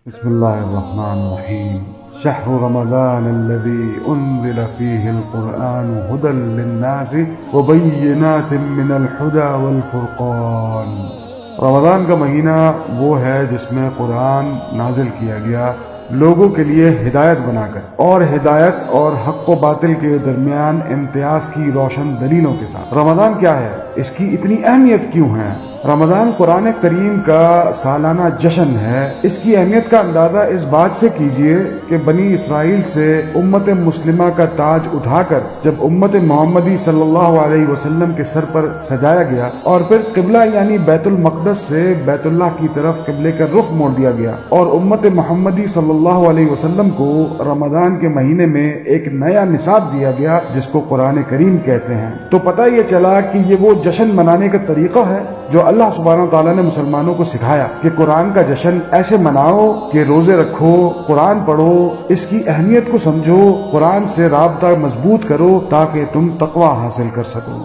بسم الله الرحمن الرحيم. شهر رمضان الذي أنزل فيه القرآن هدى للناس وبينات من الهدى والفرقان. رمضان کا مہینہ وہ ہے جس میں قرآن نازل کیا گیا لوگوں کے لیے ہدایت بنا کر، اور ہدایت اور حق و باطل کے درمیان امتیاز کی روشن دلیلوں کے ساتھ۔ رمضان کیا ہے؟ اس کی اتنی اہمیت کیوں ہے؟ رمضان قرآن کریم کا سالانہ جشن ہے۔ اس کی اہمیت کا اندازہ اس بات سے کیجئے کہ بنی اسرائیل سے امت مسلمہ کا تاج اٹھا کر جب امت محمدی صلی اللہ علیہ وسلم کے سر پر سجایا گیا اور پھر قبلہ یعنی بیت المقدس سے بیت اللہ کی طرف قبلے کا رخ موڑ دیا گیا، اور امت محمدی صلی اللہ علیہ وسلم کو رمضان کے مہینے میں ایک نیا نصاب دیا گیا جس کو قرآن کریم کہتے ہیں، تو پتہ یہ چلا کہ یہ وہ جشن منانے کا طریقہ ہے جو اللہ سبحانہ تعالیٰ نے مسلمانوں کو سکھایا کہ قرآن کا جشن ایسے مناؤ کہ روزے رکھو، قرآن پڑھو، اس کی اہمیت کو سمجھو، قرآن سے رابطہ مضبوط کرو تاکہ تم تقوی حاصل کر سکو۔